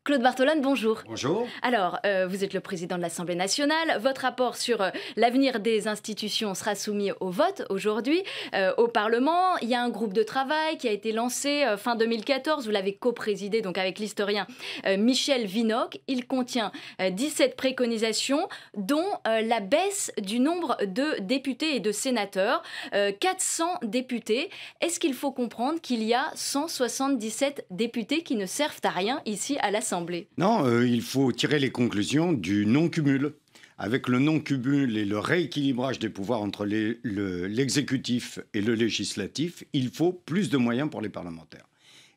Claude Bartolone, bonjour. Bonjour. Alors, vous êtes le président de l'Assemblée nationale. Votre rapport sur l'avenir des institutions sera soumis au vote aujourd'hui au Parlement. Il y a un groupe de travail qui a été lancé fin 2014. Vous l'avez co-présidé donc avec l'historien Michel Vinocq. Il contient 17 préconisations, dont la baisse du nombre de députés et de sénateurs. 400 députés. Est-ce qu'il faut comprendre qu'il y a 177 députés qui ne servent à rien ici à l'Assemblée ? Non, il faut tirer les conclusions du non-cumul. Avec le non-cumul et le rééquilibrage des pouvoirs entre l'exécutif et le législatif, il faut plus de moyens pour les parlementaires.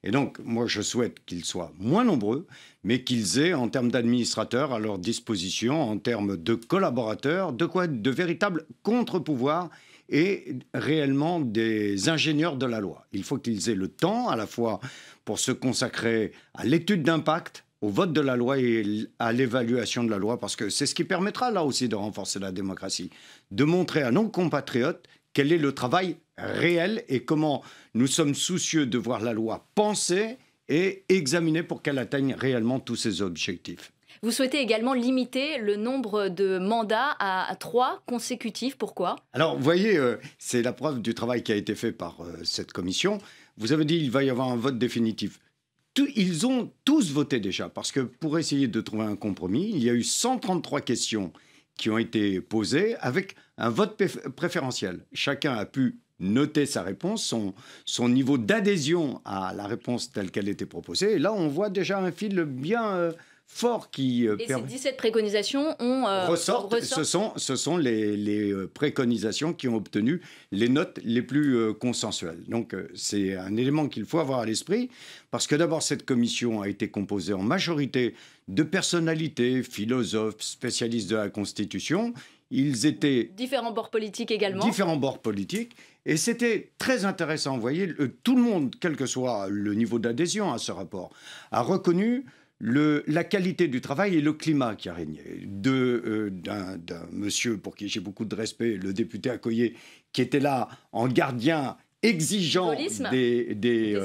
Et donc, moi, je souhaite qu'ils soient moins nombreux, mais qu'ils aient, en termes d'administrateurs, à leur disposition, en termes de collaborateurs, de véritables contre-pouvoirs et réellement des ingénieurs de la loi. Il faut qu'ils aient le temps, à la fois pour se consacrer à l'étude d'impact, au vote de la loi et à l'évaluation de la loi, parce que c'est ce qui permettra là aussi de renforcer la démocratie, de montrer à nos compatriotes quel est le travail réel et comment nous sommes soucieux de voir la loi pensée et examinée pour qu'elle atteigne réellement tous ses objectifs. Vous souhaitez également limiter le nombre de mandats à 3 consécutifs. Pourquoi ? Alors, vous voyez, c'est la preuve du travail qui a été fait par cette commission. Vous avez dit qu'il va y avoir un vote définitif. Ils ont tous voté déjà, parce que pour essayer de trouver un compromis, il y a eu 133 questions qui ont été posées avec un vote préférentiel. Chacun a pu noter sa réponse, son niveau d'adhésion à la réponse telle qu'elle était proposée. Et là, on voit déjà un fil bien fort qui et ces 17 préconisations ressortent. Ce sont les préconisations qui ont obtenu les notes les plus consensuelles. Donc c'est un élément qu'il faut avoir à l'esprit, parce que d'abord cette commission a été composée en majorité de personnalités, philosophes, spécialistes de la Constitution. Ils étaient... Différents bords politiques également. Différents bords politiques. Et c'était très intéressant. Vous voyez, tout le monde, quel que soit le niveau d'adhésion à ce rapport, a reconnu la qualité du travail et le climat qui a régné. D'un monsieur pour qui j'ai beaucoup de respect, le député Accoyer, qui était là en gardien exigeant des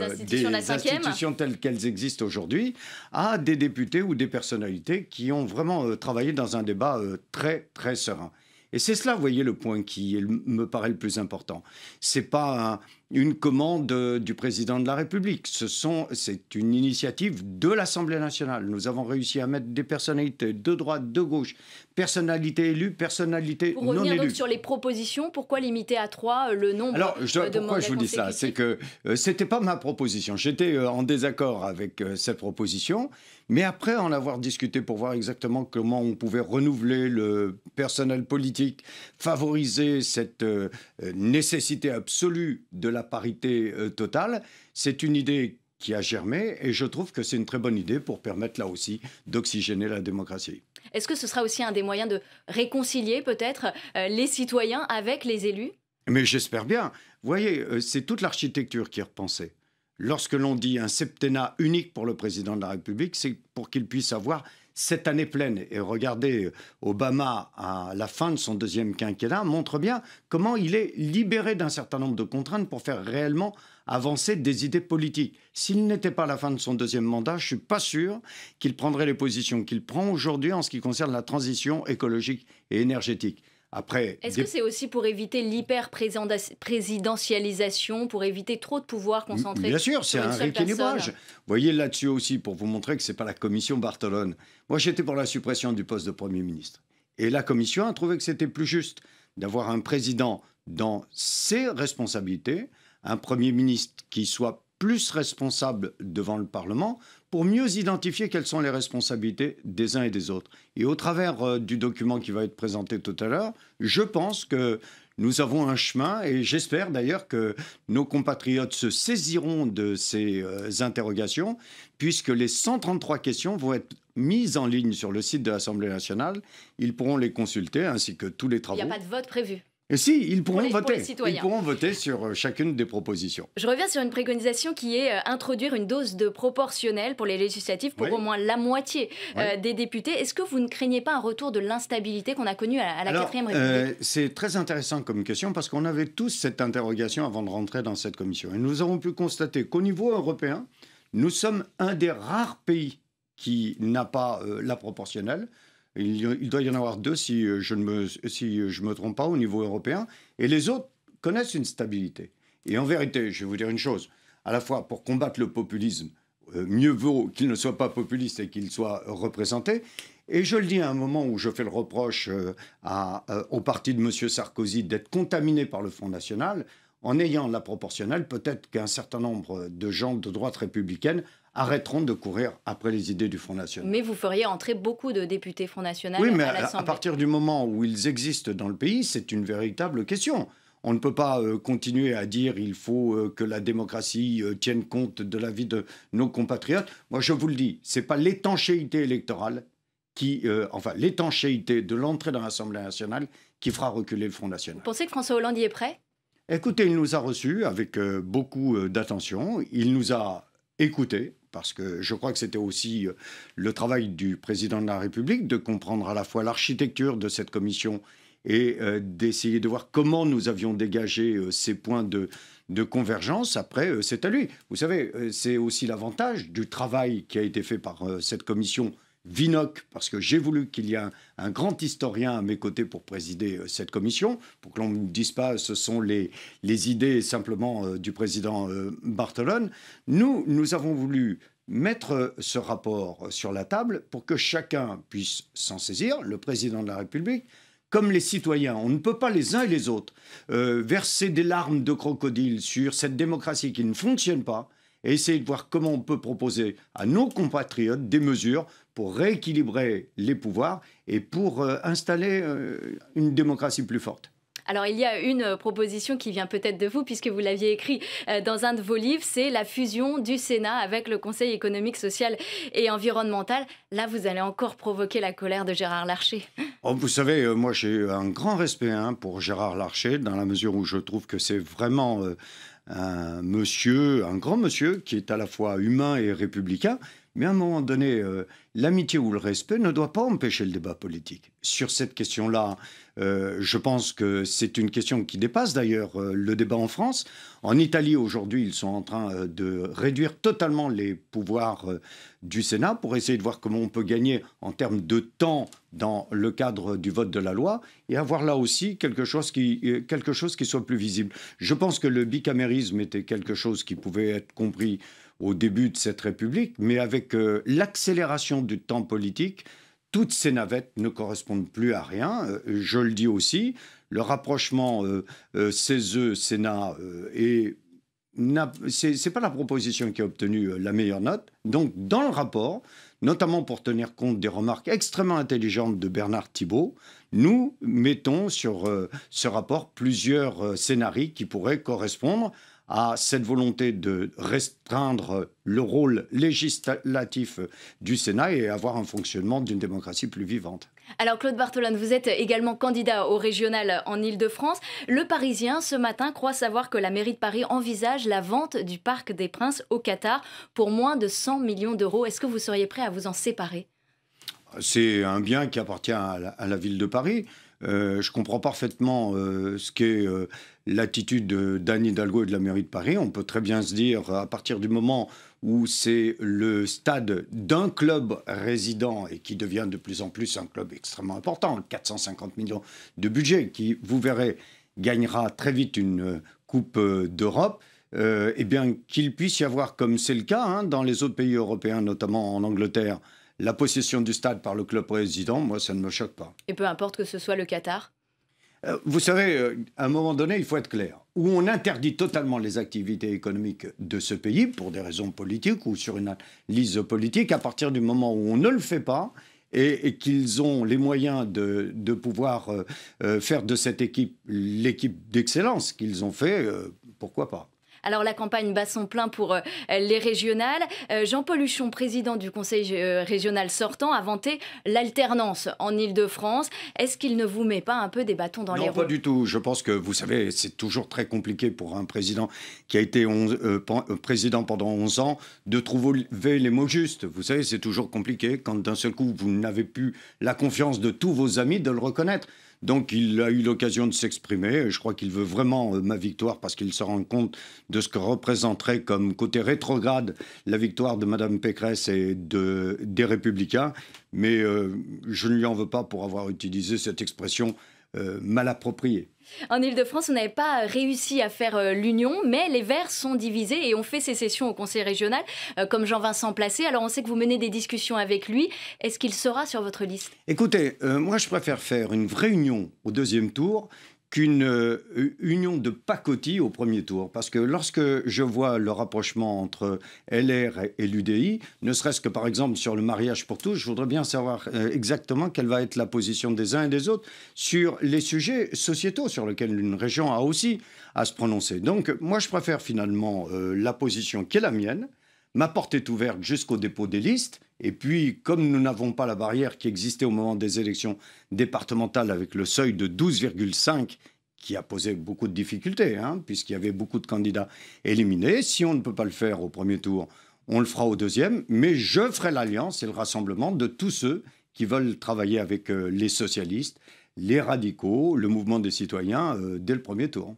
institutions telles qu'elles existent aujourd'hui, à des députés ou des personnalités qui ont vraiment travaillé dans un débat très, très serein. Et c'est cela, vous voyez, le point qui me paraît le plus important. Ce n'est pas une commande du président de la République. C'est une initiative de l'Assemblée nationale. Nous avons réussi à mettre des personnalités de droite, de gauche, personnalités élues, personnalités non élues. Pour revenir donc sur les propositions, pourquoi limiter à 3 le nombre de mandats pourquoi je vous dis ça ? C'est que ce n'était pas ma proposition. J'étais en désaccord avec cette proposition. Mais après en avoir discuté pour voir exactement comment on pouvait renouveler le personnel politique, favoriser cette nécessité absolue de la parité totale, c'est une idée qui a germé et je trouve que c'est une très bonne idée pour permettre là aussi d'oxygéner la démocratie. Est-ce que ce sera aussi un des moyens de réconcilier peut-être les citoyens avec les élus ? Mais j'espère bien. Vous voyez, c'est toute l'architecture qui est repensée. Lorsque l'on dit un septennat unique pour le président de la République, c'est pour qu'il puisse avoir 7 années pleines. Et regardez, Obama, à la fin de son 2e quinquennat, montre bien comment il est libéré d'un certain nombre de contraintes pour faire réellement avancer des idées politiques. S'il n'était pas à la fin de son 2e mandat, je ne suis pas sûr qu'il prendrait les positions qu'il prend aujourd'hui en ce qui concerne la transition écologique et énergétique. Est-ce que c'est aussi pour éviter l'hyper-présidentialisation, pour éviter trop de pouvoirs concentrés ? Bien sûr, c'est un rééquilibrage. Vous voyez là-dessus aussi, pour vous montrer que ce n'est pas la commission Bartolone. Moi, j'étais pour la suppression du poste de Premier ministre. Et la commission a trouvé que c'était plus juste d'avoir un président dans ses responsabilités, un Premier ministre qui soit plus responsable devant le Parlement pour mieux identifier quelles sont les responsabilités des uns et des autres. Et au travers du document qui va être présenté tout à l'heure, je pense que nous avons un chemin et j'espère d'ailleurs que nos compatriotes se saisiront de ces interrogations puisque les 133 questions vont être mises en ligne sur le site de l'Assemblée nationale. Ils pourront les consulter ainsi que tous les travaux. Il n'y a pas de vote prévu ? Et si, ils pourront pour les voter. citoyens. Ils pourront voter sur chacune des propositions. Je reviens sur une préconisation qui est introduire une dose de proportionnelle pour les législatives pour au moins la moitié des députés. Est-ce que vous ne craignez pas un retour de l'instabilité qu'on a connue à la 4e République? C'est très intéressant comme question parce qu'on avait tous cette interrogation avant de rentrer dans cette commission. Et nous avons pu constater qu'au niveau européen, nous sommes un des rares pays qui n'a pas la proportionnelle. Il doit y en avoir 2 si je ne me trompe pas au niveau européen. Et les autres connaissent une stabilité. Et en vérité, je vais vous dire une chose. À la fois, pour combattre le populisme, mieux vaut qu'il ne soit pas populiste et qu'il soit représenté. Et je le dis à un moment où je fais le reproche au parti de M. Sarkozy d'être contaminé par le Front National. En ayant la proportionnelle, peut-être qu'un certain nombre de gens de droite républicaine arrêteront de courir après les idées du Front National. Mais vous feriez entrer beaucoup de députés Front National à l'Assemblée. à à partir du moment où ils existent dans le pays, c'est une véritable question. On ne peut pas continuer à dire qu'il faut que la démocratie tienne compte de la vie de nos compatriotes. Moi, je vous le dis, ce n'est pas l'étanchéité électorale l'étanchéité de l'entrée dans l'Assemblée nationale qui fera reculer le Front National. Vous pensez que François Hollande y est prêt? Écoutez, il nous a reçus avec beaucoup d'attention. Il nous a écoutés, parce que je crois que c'était aussi le travail du président de la République de comprendre à la fois l'architecture de cette commission et d'essayer de voir comment nous avions dégagé ces points de convergence. Après, c'est à lui. Vous savez, c'est aussi l'avantage du travail qui a été fait par cette commission Vinocq, parce que j'ai voulu qu'il y ait un grand historien à mes côtés pour présider cette commission, pour que l'on ne me dise pas ce sont les idées simplement du président Barthelone. Nous avons voulu mettre ce rapport sur la table pour que chacun puisse s'en saisir, le président de la République, comme les citoyens. On ne peut pas les uns et les autres verser des larmes de crocodile sur cette démocratie qui ne fonctionne pas et essayer de voir comment on peut proposer à nos compatriotes des mesures pour rééquilibrer les pouvoirs et pour installer une démocratie plus forte. Alors, il y a une proposition qui vient peut-être de vous, puisque vous l'aviez écrit dans un de vos livres, c'est la fusion du Sénat avec le Conseil économique, social et environnemental. Là, vous allez encore provoquer la colère de Gérard Larcher. Oh, vous savez, moi, j'ai un grand respect pour Gérard Larcher, dans la mesure où je trouve que c'est vraiment un grand monsieur, qui est à la fois humain et républicain. Mais à un moment donné, l'amitié ou le respect ne doit pas empêcher le débat politique. Sur cette question-là, je pense que c'est une question qui dépasse d'ailleurs le débat en France. En Italie, aujourd'hui, ils sont en train de réduire totalement les pouvoirs du Sénat pour essayer de voir comment on peut gagner en termes de temps dans le cadre du vote de la loi et avoir là aussi quelque chose qui soit plus visible. Je pense que le bicamérisme était quelque chose qui pouvait être compris au début de cette République, mais avec l'accélération du temps politique, toutes ces navettes ne correspondent plus à rien. Je le dis aussi, le rapprochement CESE-Sénat c'est pas la proposition qui a obtenu la meilleure note. Donc, dans le rapport, notamment pour tenir compte des remarques extrêmement intelligentes de Bernard Thibault, nous mettons sur ce rapport plusieurs scénarios qui pourraient correspondre à cette volonté de restreindre le rôle législatif du Sénat et avoir un fonctionnement d'une démocratie plus vivante. Alors Claude Barthelone, vous êtes également candidat au régional en Île-de-France. Le Parisien, ce matin, croit savoir que la mairie de Paris envisage la vente du Parc des Princes au Qatar pour moins de 100 millions d'euros. Est-ce que vous seriez prêt à vous en séparer? C'est un bien qui appartient à la ville de Paris. Je comprends parfaitement ce qu'est l'attitude d'Anne Hidalgo et de la mairie de Paris. On peut très bien se dire, à partir du moment où c'est le stade d'un club résident et qui devient de plus en plus un club extrêmement important, 450 millions de budget, qui, vous verrez, gagnera très vite une Coupe d'Europe, eh bien qu'il puisse y avoir, comme c'est le cas dans les autres pays européens, notamment en Angleterre, la possession du stade par le club président, moi, ça ne me choque pas. Et peu importe que ce soit le Qatar? Vous savez, à un moment donné, il faut être clair. Où on interdit totalement les activités économiques de ce pays, pour des raisons politiques ou sur une analyse politique, à partir du moment où on ne le fait pas et qu'ils ont les moyens de pouvoir faire de cette équipe l'équipe d'excellence qu'ils ont fait, pourquoi pas? Alors la campagne bat son plein pour les régionales. Jean-Paul Huchon, président du conseil régional sortant, a vanté l'alternance en Île-de-France. Est-ce qu'il ne vous met pas un peu des bâtons dans les roues? Non, pas du tout. Je pense que, vous savez, c'est toujours très compliqué pour un président qui a été président pendant 11 ans de trouver les mots justes. Vous savez, c'est toujours compliqué quand d'un seul coup, vous n'avez plus la confiance de tous vos amis de le reconnaître. Donc il a eu l'occasion de s'exprimer. Je crois qu'il veut vraiment ma victoire parce qu'il se rend compte de ce que représenterait comme côté rétrograde la victoire de Mme Pécresse et des Républicains. Mais je ne lui en veux pas pour avoir utilisé cette expression mal appropriée. En Île-de-France, on n'avait pas réussi à faire l'union, mais les Verts sont divisés et ont fait sécession au Conseil régional, comme Jean-Vincent Placé. Alors on sait que vous menez des discussions avec lui. Est-ce qu'il sera sur votre liste? Écoutez, moi je préfère faire une vraie union au deuxième tour qu'une union de pacotille au premier tour. Parce que lorsque je vois le rapprochement entre LR et l'UDI, ne serait-ce que par exemple sur le mariage pour tous, je voudrais bien savoir exactement quelle va être la position des uns et des autres sur les sujets sociétaux sur lesquels une région a aussi à se prononcer. Donc moi je préfère finalement la position qui est la mienne. Ma porte est ouverte jusqu'au dépôt des listes. Et puis, comme nous n'avons pas la barrière qui existait au moment des élections départementales avec le seuil de 12,5 qui a posé beaucoup de difficultés, puisqu'il y avait beaucoup de candidats éliminés, si on ne peut pas le faire au premier tour, on le fera au deuxième. Mais je ferai l'alliance et le rassemblement de tous ceux qui veulent travailler avec les socialistes, les radicaux, le mouvement des citoyens dès le premier tour.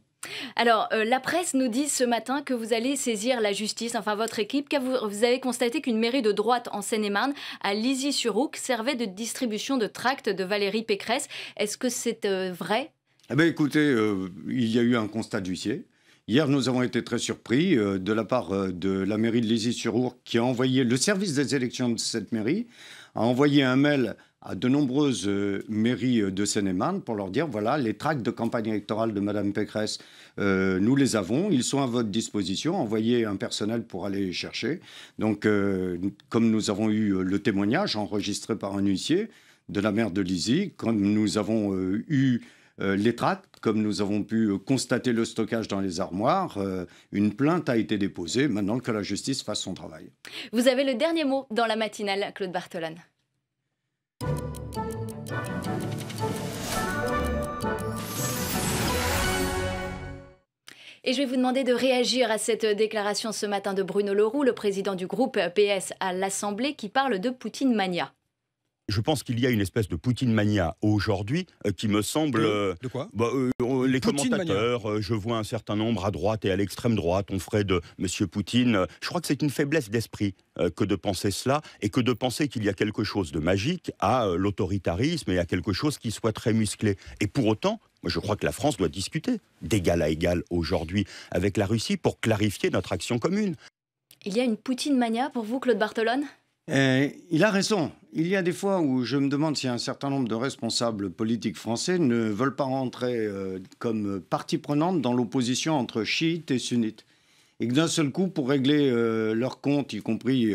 Alors, la presse nous dit ce matin que vous allez saisir la justice, enfin votre équipe, car vous avez constaté qu'une mairie de droite en Seine-et-Marne, à Lizy-sur-Oucq, servait de distribution de tracts de Valérie Pécresse. Est-ce que c'est vrai? Eh bien, écoutez, il y a eu un constat d'huissier. Hier, nous avons été très surpris de la part de la mairie de Lizy-sur-Oucq qui a envoyé, le service des élections de cette mairie, a envoyé un mail à de nombreuses mairies de Seine-et-Marne pour leur dire, voilà, les tracts de campagne électorale de Mme Pécresse, nous les avons, ils sont à votre disposition, envoyez un personnel pour aller les chercher. Donc, comme nous avons eu le témoignage enregistré par un huissier de la maire de Lizy, comme nous avons eu les tracts, comme nous avons pu constater le stockage dans les armoires, une plainte a été déposée, maintenant que la justice fasse son travail. Vous avez le dernier mot dans la matinale, Claude Bartholone. Et je vais vous demander de réagir à cette déclaration ce matin de Bruno Le Roux, le président du groupe PS à l'Assemblée, qui parle de Poutine mania. Je pense qu'il y a une espèce de Poutine mania aujourd'hui qui me semble... De quoi les Poutine commentateurs, je vois un certain nombre à droite et à l'extrême droite, on ferait de M. Poutine... je crois que c'est une faiblesse d'esprit que de penser cela et que de penser qu'il y a quelque chose de magique à l'autoritarisme et à quelque chose qui soit très musclé. Et pour autant, moi je crois que la France doit discuter d'égal à égal aujourd'hui avec la Russie pour clarifier notre action commune. Il y a une Poutine mania pour vous, Claude Bartholone? Il a raison. Il y a des fois où je me demande si un certain nombre de responsables politiques français ne veulent pas rentrer comme partie prenante dans l'opposition entre chiites et sunnites. Et que d'un seul coup, pour régler leurs comptes, y compris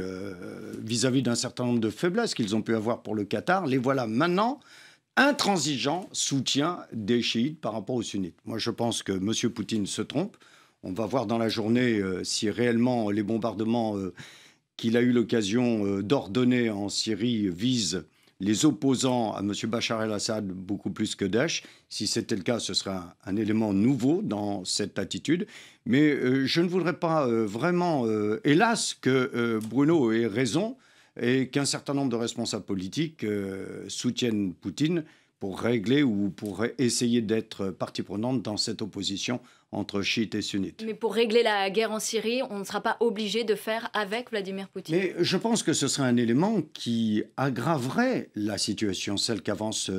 vis-à-vis d'un certain nombre de faiblesses qu'ils ont pu avoir pour le Qatar, les voilà maintenant intransigeants soutien des chiites par rapport aux sunnites. Moi, je pense que M. Poutine se trompe. On va voir dans la journée si réellement les bombardements... qu'il a eu l'occasion d'ordonner en Syrie vise les opposants à M. Bachar el-Assad beaucoup plus que Daesh. Si c'était le cas, ce serait un élément nouveau dans cette attitude. Mais je ne voudrais pas vraiment, hélas, que Bruno ait raison et qu'un certain nombre de responsables politiques soutiennent Poutine pour régler ou pour essayer d'être partie prenante dans cette opposition entre chiites et sunnites. Mais pour régler la guerre en Syrie, on ne sera pas obligé de faire avec Vladimir Poutine. Mais je pense que ce serait un élément qui aggraverait la situation, celle qu'avance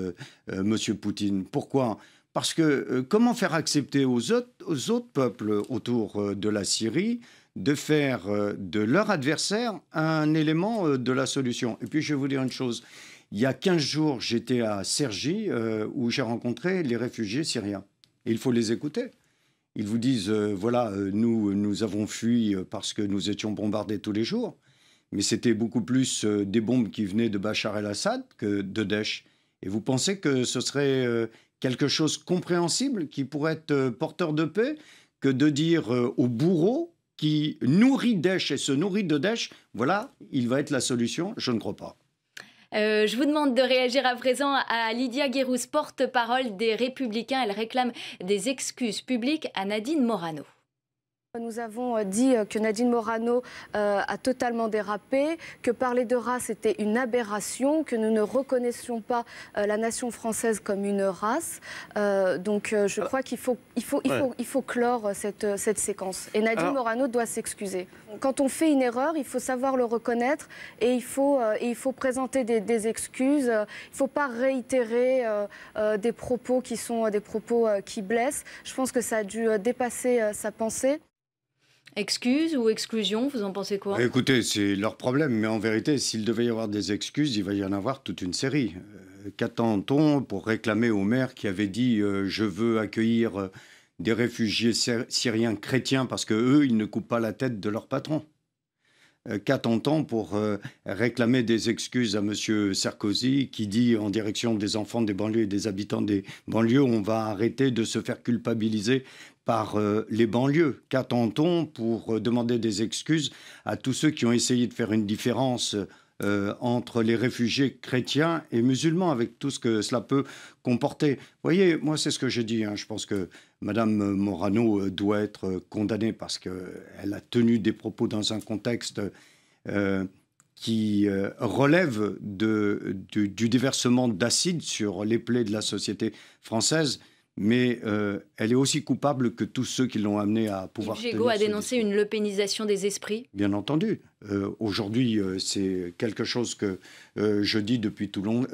M. Poutine. Pourquoi ? Parce que comment faire accepter aux autres peuples autour de la Syrie de faire de leur adversaire un élément de la solution ? Et puis je vais vous dire une chose. Il y a 15 jours, j'étais à Cergy où j'ai rencontré les réfugiés syriens. Et il faut les écouter. Ils vous disent, voilà, nous avons fui parce que nous étions bombardés tous les jours. Mais c'était beaucoup plus des bombes qui venaient de Bachar el-Assad que de Daesh. Et vous pensez que ce serait quelque chose de compréhensible qui pourrait être porteur de paix que de dire au bourreau qui nourrit Daesh et se nourrit de Daesh, voilà, il va être la solution. Je ne crois pas. Je vous demande de réagir à présent à Lydia Guérouz, porte-parole des Républicains. Elle réclame des excuses publiques à Nadine Morano. Nous avons dit que Nadine Morano a totalement dérapé, que parler de race était une aberration, que nous ne reconnaissions pas la nation française comme une race. Donc je crois qu'il faut clore cette séquence. Et Nadine Morano doit s'excuser. Quand on fait une erreur, il faut savoir le reconnaître et il faut présenter des excuses. Il ne faut pas réitérer des propos qui sont des propos qui blessent. Je pense que ça a dû dépasser sa pensée. Excuses ou exclusion, vous en pensez quoi? Écoutez, c'est leur problème, mais en vérité, s'il devait y avoir des excuses, il va y en avoir toute une série. Qu'attend-on pour réclamer au maire qui avait dit je veux accueillir des réfugiés syriens chrétiens parce que eux, ils ne coupent pas la tête de leur patron? Qu'attend-on pour réclamer des excuses à M. Sarkozy qui dit en direction des enfants des banlieues et des habitants des banlieues, on va arrêter de se faire culpabiliser par les banlieues? Qu'attend-on pour demander des excuses à tous ceux qui ont essayé de faire une différence entre les réfugiés chrétiens et musulmans, avec tout ce que cela peut comporter? Vous voyez, moi, c'est ce que j'ai dit. Je pense que Mme Morano doit être condamnée parce qu'elle a tenu des propos dans un contexte qui relève du déversement d'acide sur les plaies de la société française. Mais elle est aussi coupable que tous ceux qui l'ont amenée à pouvoir... Yves Gégaud a dénoncé une lepénisation des esprits. Bien entendu. Aujourd'hui, c'est quelque chose que je dis depuis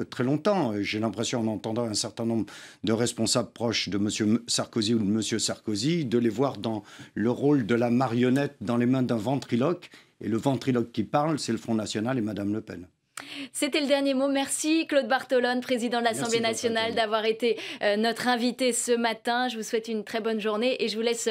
très longtemps. J'ai l'impression, en entendant un certain nombre de responsables proches de M. Sarkozy ou de M. Sarkozy, de les voir dans le rôle de la marionnette dans les mains d'un ventriloque. Et le ventriloque qui parle, c'est le Front National et Mme Le Pen. C'était le dernier mot. Merci Claude Bartolone, président de l'Assemblée nationale, d'avoir été notre invité ce matin. Je vous souhaite une très bonne journée et je vous laisse